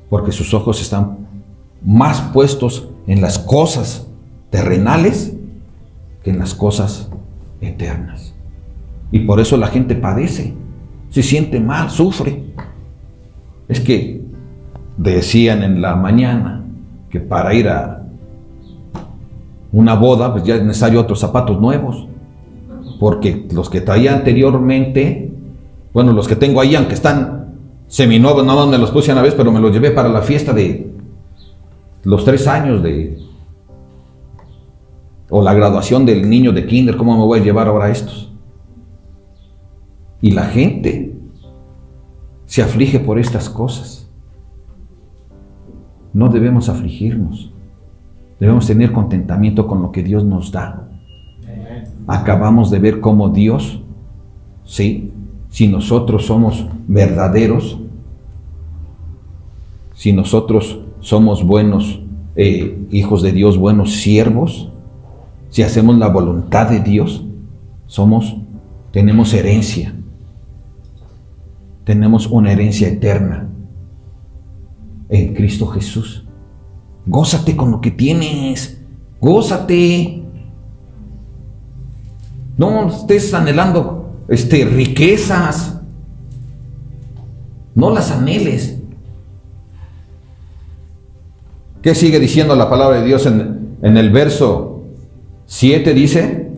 porque sus ojos están más puestos en las cosas terrenales que en las cosas eternas. Y por eso la gente padece, se siente mal, sufre. Es que decían en la mañana que para ir a una boda, pues ya es necesario otros zapatos nuevos, porque los que traía anteriormente, bueno, los que tengo ahí, aunque están seminuevos, nada más me los puse una vez, pero me los llevé para la fiesta de los 3 años o la graduación del niño de kinder. ¿Cómo me voy a llevar ahora estos? Y la gente se aflige por estas cosas. No debemos afligirnos. Debemos tener contentamiento con lo que Dios nos da. Acabamos de ver cómo Dios, sí, si nosotros somos verdaderos, si nosotros somos buenos hijos de Dios, buenos siervos, si hacemos la voluntad de Dios, tenemos herencia. Tenemos una herencia eterna en Cristo Jesús. Gózate con lo que tienes. Gózate. No estés anhelando riquezas. No las anheles. ¿Qué sigue diciendo la palabra de Dios en el verso 7? Dice: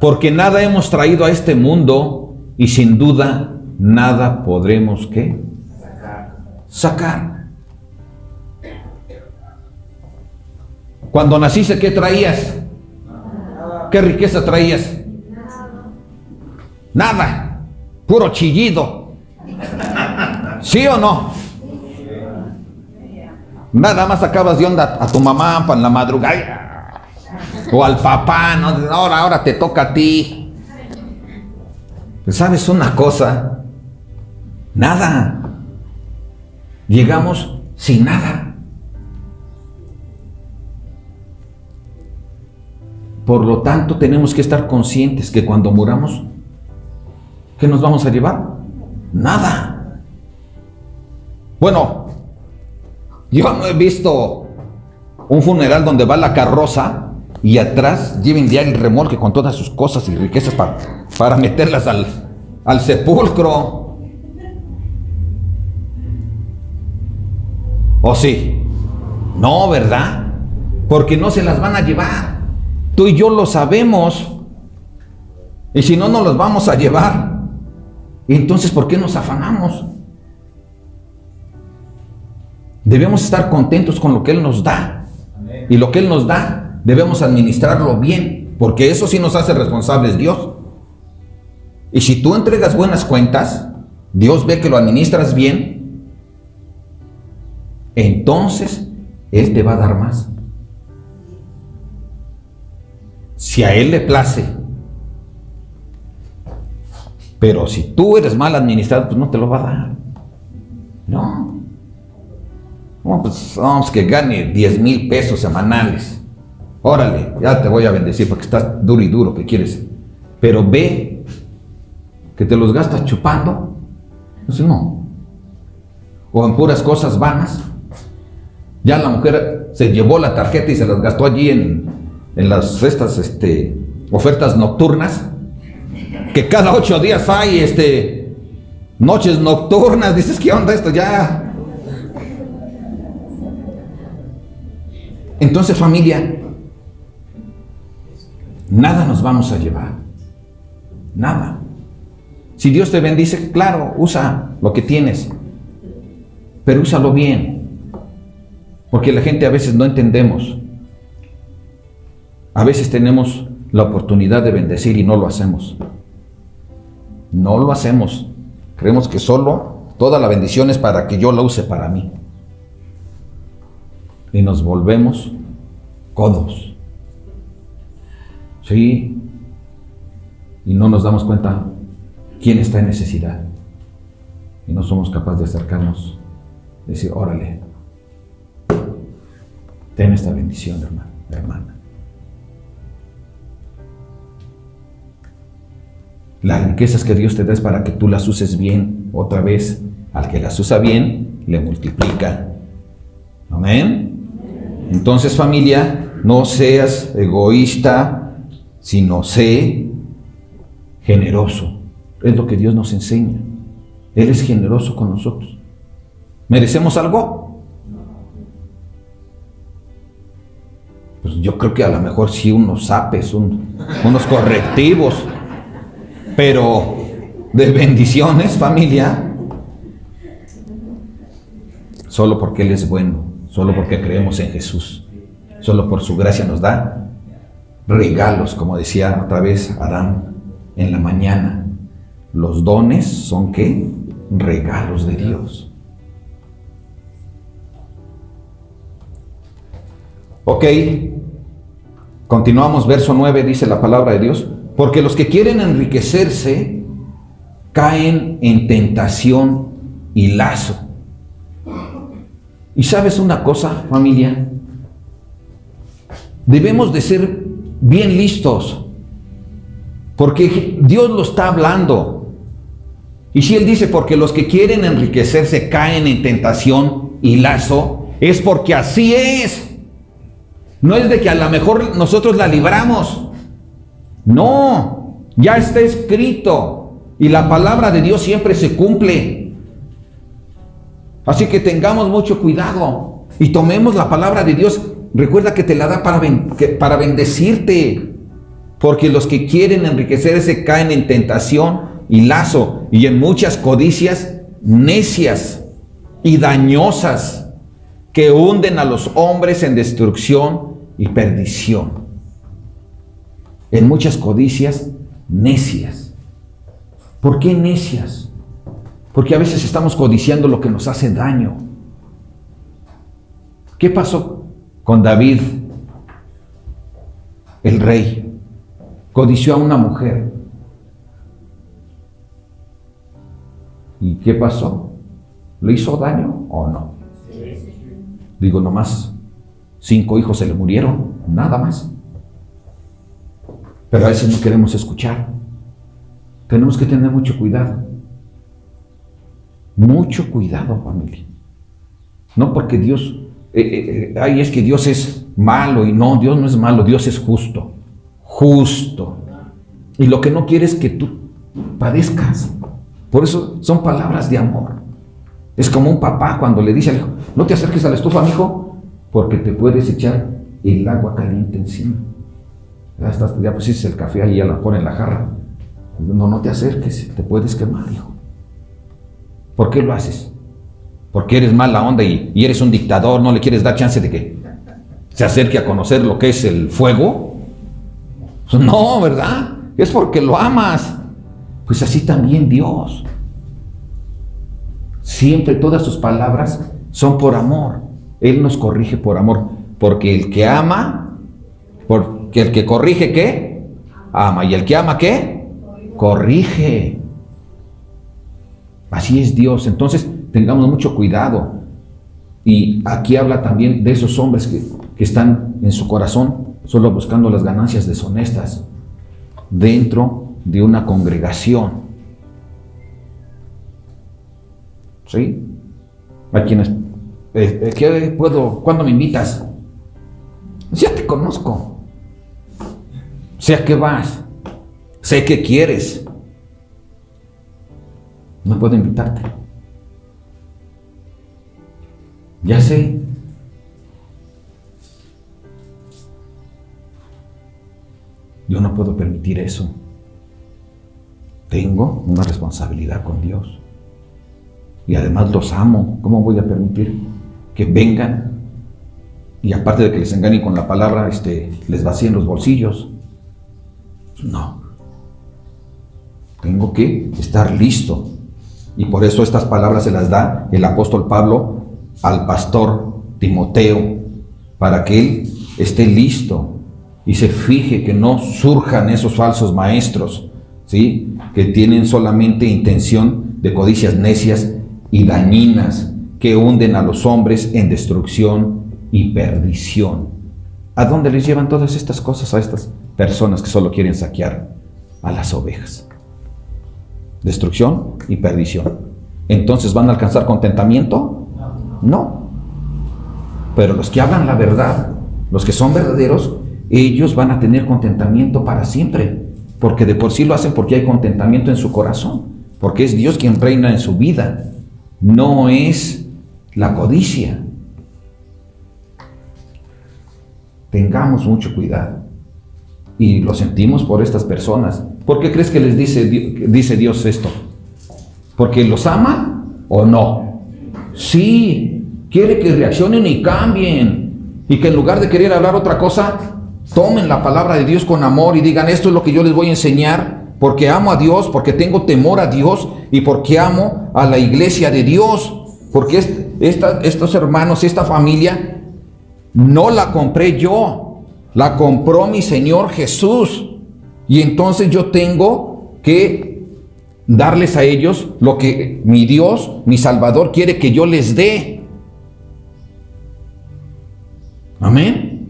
porque nada hemos traído a este mundo, y sin duda nada podremos ¿qué? Sacar. Cuando naciste, ¿qué traías? ¿Qué riqueza traías? Nada. Puro chillido. ¿Sí o no? Nada más sacabas de onda a tu mamá para la madrugada. O al papá, ¿no? Ahora te toca a ti. ¿Sabes una cosa? Nada. Llegamos sin nada. Por lo tanto, tenemos que estar conscientes que cuando muramos, ¿qué nos vamos a llevar? Nada. Bueno, yo no he visto un funeral donde va la carroza y atrás lleven ya el remolque con todas sus cosas y riquezas para meterlas al sepulcro. ¿O sí? No, ¿verdad? Porque no se las van a llevar. Tú y yo lo sabemos. Y si no, no los vamos a llevar. Entonces, ¿por qué nos afanamos? Debemos estar contentos con lo que Él nos da. Y lo que Él nos da, debemos administrarlo bien, porque eso sí nos hace responsables Dios. Y si tú entregas buenas cuentas, Dios ve que lo administras bien, entonces Él te va a dar más. Si a Él le place. Pero si tú eres mal administrado, pues no te lo va a dar. No. No, pues vamos, que gane 10,000 pesos semanales. Órale, ya te voy a bendecir porque estás duro y duro, que quieres. Pero ve que te los gastas chupando. Entonces no. O en puras cosas vanas. Ya la mujer se llevó la tarjeta y se las gastó allí en las ofertas nocturnas. Que cada 8 días hay noches nocturnas. Dices, ¿qué onda esto? Ya. Entonces, familia, nada nos vamos a llevar. Nada. Si Dios te bendice, claro, usa lo que tienes, pero úsalo bien. Porque la gente a veces no entendemos. A veces tenemos la oportunidad de bendecir y no lo hacemos. No lo hacemos. Creemos que solo toda la bendición es para que yo la use para mí. Y nos volvemos codos. Sí. Y no nos damos cuenta quién está en necesidad. Y no somos capaces de acercarnos, decir, órale, ten esta bendición, hermano, hermana. Las riquezas que Dios te da es para que tú las uses bien. Otra vez, al que las usa bien, le multiplica. Amén. Entonces, familia, no seas egoísta, sino sé generoso. Es lo que Dios nos enseña. Él es generoso con nosotros. ¿Merecemos algo? Pues yo creo que a lo mejor sí unos zapes, unos correctivos, pero de bendiciones, familia, solo porque Él es bueno, solo porque creemos en Jesús, solo por su gracia nos da regalos, como decía otra vez Adán en la mañana. Los dones son ¿qué? Regalos de Dios. Ok, continuamos, verso 9, dice la palabra de Dios, porque los que quieren enriquecerse caen en tentación y lazo. Y sabes una cosa, familia, debemos de ser bien listos, porque Dios lo está hablando. Y si Él dice, porque los que quieren enriquecerse caen en tentación y lazo, es porque así es. No es de que a lo mejor nosotros la libramos. No, ya está escrito. Y la palabra de Dios siempre se cumple. Así que tengamos mucho cuidado y tomemos la palabra de Dios. Recuerda que te la da para bendecirte. Porque los que quieren enriquecerse caen en tentación y lazo, y en muchas codicias necias y dañosas que hunden a los hombres en destrucción y perdición. En muchas codicias necias. ¿Por qué necias? Porque a veces estamos codiciando lo que nos hace daño. ¿Qué pasó con David, el rey? Codició a una mujer. ¿Y qué pasó? ¿Le hizo daño o no? Digo, nomás 5 hijos se le murieron, nada más. Pero a veces no queremos escuchar. Tenemos que tener mucho cuidado. Mucho cuidado, familia. No porque Dios, es que Dios es malo, y no, Dios no es malo, Dios es justo. Justo. Y lo que no quiere es que tú padezcas. Por eso son palabras de amor. Es como un papá cuando le dice al hijo, no te acerques a la estufa, mijo, porque te puedes echar el agua caliente encima. Ya pusiste el café ahí, ya la pones en la jarra. No te acerques, te puedes quemar, hijo. ¿Por qué lo haces? Porque eres mala onda y eres un dictador, no le quieres dar chance de que se acerque a conocer lo que es el fuego. No, ¿verdad? Es porque lo amas. Pues así también Dios. Siempre todas sus palabras son por amor. Él nos corrige por amor. Porque el que ama, porque el que corrige, ¿qué? Ama. Y el que ama, ¿qué? Corrige. Así es Dios. Entonces, tengamos mucho cuidado. Y aquí habla también de esos hombres que están en su corazón solo buscando las ganancias deshonestas dentro de una congregación. ¿Sí? Hay quienes, ¿qué puedo? ¿Cuándo me invitas? Ya te conozco. Sé a qué vas. Sé qué quieres. No puedo invitarte. Ya sé. Yo no puedo permitir eso. Tengo una responsabilidad con Dios. Y además los amo. ¿Cómo voy a permitir que vengan Y aparte de que les engañen con la palabra, les vacíen los bolsillos. No. Tengo que estar listo. Y por eso estas palabras se las da el apóstol Pablo al pastor Timoteo, para que él esté listo y se fije que no surjan esos falsos maestros, ¿sí?, que tienen solamente intención de codicias necias y dañinas, que hunden a los hombres en destrucción y perdición. ¿A dónde les llevan todas estas cosas a estas personas que solo quieren saquear a las ovejas? Destrucción y perdición. ¿Entonces van a alcanzar contentamiento? No. Pero los que hablan la verdad, los que son verdaderos, ellos van a tener contentamiento para siempre, porque de por sí lo hacen porque hay contentamiento en su corazón, porque es Dios quien reina en su vida, no es la codicia. Tengamos mucho cuidado. Y lo sentimos por estas personas. ¿Por qué crees que les dice Dios esto? ¿Porque los ama o no? Sí, quiere que reaccionen y cambien. Y que en lugar de querer hablar otra cosa, tomen la palabra de Dios con amor y digan: esto es lo que yo les voy a enseñar, porque amo a Dios, porque tengo temor a Dios y porque amo a la iglesia de Dios. Porque estos hermanos, esta familia, no la compré yo, la compró mi Señor Jesús. Y entonces yo tengo que darles a ellos lo que mi Dios, mi Salvador, quiere que yo les dé. Amén.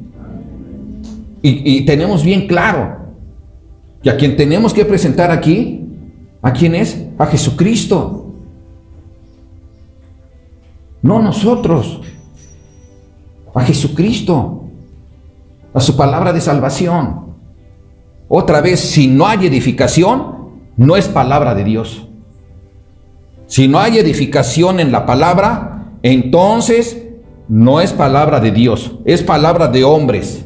Y tenemos bien claro que a quien tenemos que presentar aquí, ¿a quién es? A Jesucristo. No nosotros, a Jesucristo, a su palabra de salvación. Otra vez, si no hay edificación, no es palabra de Dios. Si no hay edificación en la palabra, entonces no es palabra de Dios, es palabra de hombres.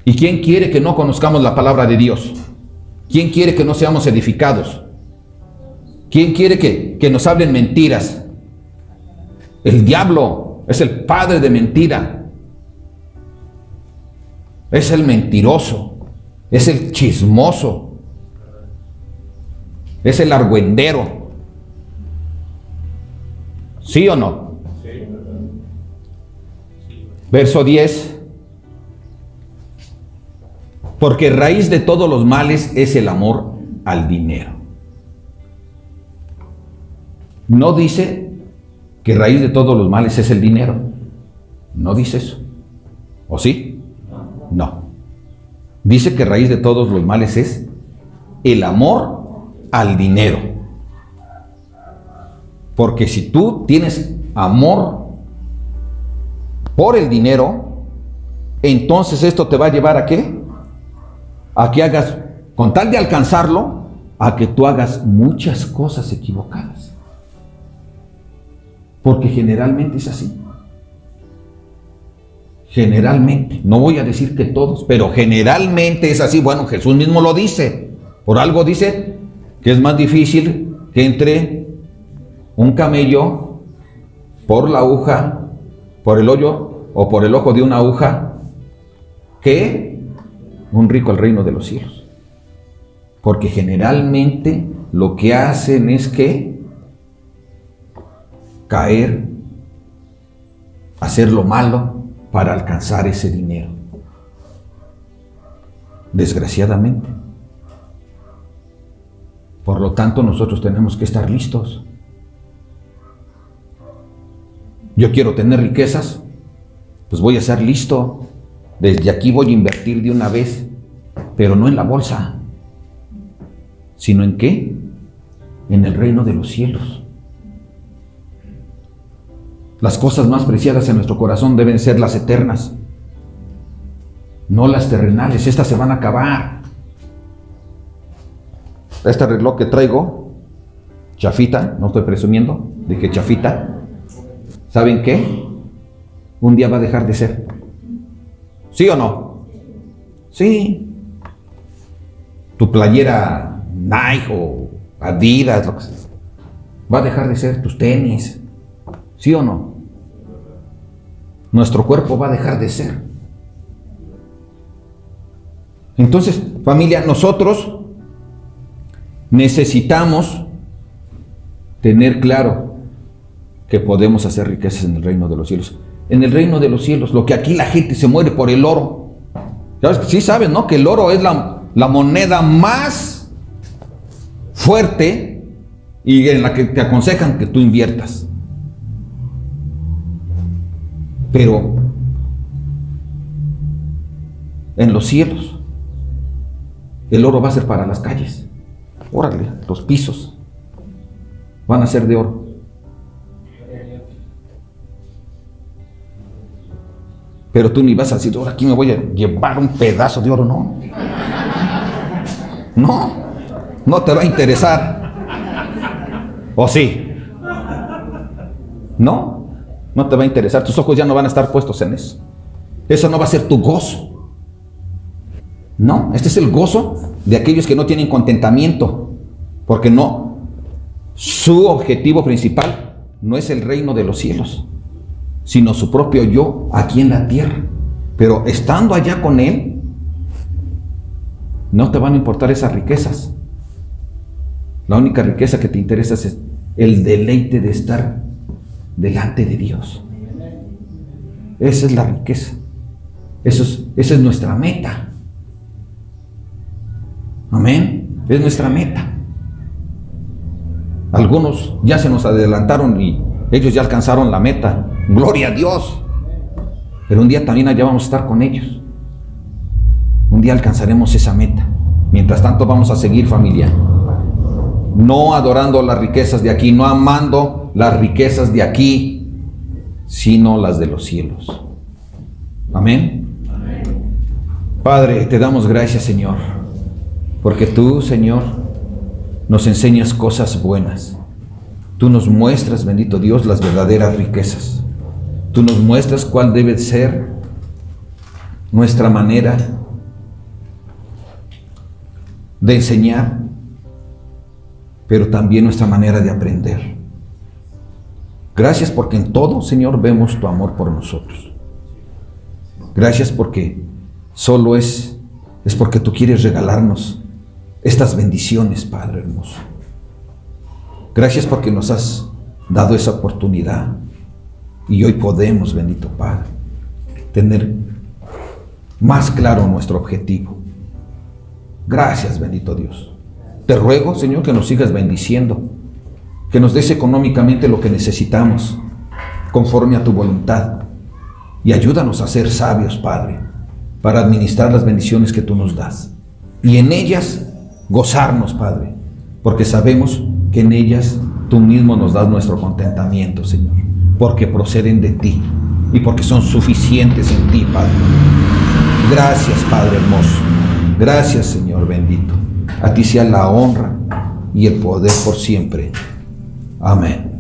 ¿Y quién quiere que no conozcamos la palabra de Dios? ¿Quién quiere que no seamos edificados? ¿Quién quiere que nos hablen mentiras? El diablo es el padre de mentira. Es el mentiroso, es el chismoso, es el argüendero. ¿Sí o no? Sí. Verso 10. Porque raíz de todos los males es el amor al dinero. No dice que raíz de todos los males es el dinero. No dice eso. ¿O sí? No. Dice que raíz de todos los males es el amor al dinero. Porque si tú tienes amor por el dinero, entonces esto te va a llevar ¿a qué? A que hagas, con tal de alcanzarlo, a que tú hagas muchas cosas equivocadas. Porque generalmente es así. Generalmente, no voy a decir que todos, pero generalmente es así. Bueno, Jesús mismo lo dice. Por algo dice que es más difícil que entre un camello por la aguja, por el hoyo o por el ojo de una aguja, que un rico al reino de los cielos. Porque generalmente lo que hacen es que caer, hacer lo malo para alcanzar ese dinero. Desgraciadamente. Por lo tanto, nosotros tenemos que estar listos. Yo quiero tener riquezas, pues voy a ser listo. Desde aquí voy a invertir de una vez, pero no en la bolsa, sino ¿en qué? En el reino de los cielos. Las cosas más preciadas en nuestro corazón deben ser las eternas, no las terrenales. Estas se van a acabar. Este reloj que traigo, chafita, no estoy presumiendo de que chafita, ¿saben qué? Un día va a dejar de ser. ¿Sí o no? Sí. Tu playera Nike o Adidas, lo que sea, va a dejar de ser. Tus tenis. ¿Sí o no? nuestro cuerpo va a dejar de ser. Entonces, familia, nosotros necesitamos tener claro que podemos hacer riquezas en el reino de los cielos. En el reino de los cielos, lo que aquí la gente se muere por el oro. ¿Sabes? Sí sabes, ¿no? Que el oro es la moneda más fuerte y en la que te aconsejan que tú inviertas. Pero en los cielos, el oro va a ser para las calles. Órale, los pisos van a ser de oro. Pero tú ni vas a decir, ahora aquí me voy a llevar un pedazo de oro, no. No te va a interesar. ¿O sí? No te va a interesar. Tus ojos ya no van a estar puestos en eso. Eso no va a ser tu gozo. No, este es el gozo de aquellos que no tienen contentamiento. Porque no, su objetivo principal no es el reino de los cielos, sino su propio yo aquí en la tierra. Pero estando allá con Él, no te van a importar esas riquezas. La única riqueza que te interesa es el deleite de estar delante de Dios. Esa es la riqueza. Esa es nuestra meta. Amén. Es nuestra meta. Algunos ya se nos adelantaron y ellos ya alcanzaron la meta. Gloria a Dios. Pero un día también allá vamos a estar con ellos. Un día alcanzaremos esa meta. Mientras tanto vamos a seguir, familia, no adorando las riquezas de aquí, no amando las riquezas de aquí, sino las de los cielos. Amén. Padre, te damos gracias, Señor, porque tú, Señor, nos enseñas cosas buenas. Tú nos muestras, bendito Dios, las verdaderas riquezas. Tú nos muestras cuál debe ser nuestra manera de enseñar, pero también nuestra manera de aprender. Gracias porque en todo, Señor, vemos tu amor por nosotros. Gracias porque solo es porque tú quieres regalarnos estas bendiciones, Padre hermoso. Gracias porque nos has dado esa oportunidad y hoy podemos, bendito Padre, tener más claro nuestro objetivo. Gracias, bendito Dios. Te ruego, Señor, que nos sigas bendiciendo, que nos des económicamente lo que necesitamos, conforme a tu voluntad, y ayúdanos a ser sabios, Padre, para administrar las bendiciones que tú nos das, y en ellas gozarnos, Padre, porque sabemos que en ellas tú mismo nos das nuestro contentamiento, Señor, porque proceden de ti, y porque son suficientes en ti, Padre. Gracias, Padre hermoso. Gracias, Señor bendito. A ti sea la honra y el poder por siempre. Amén.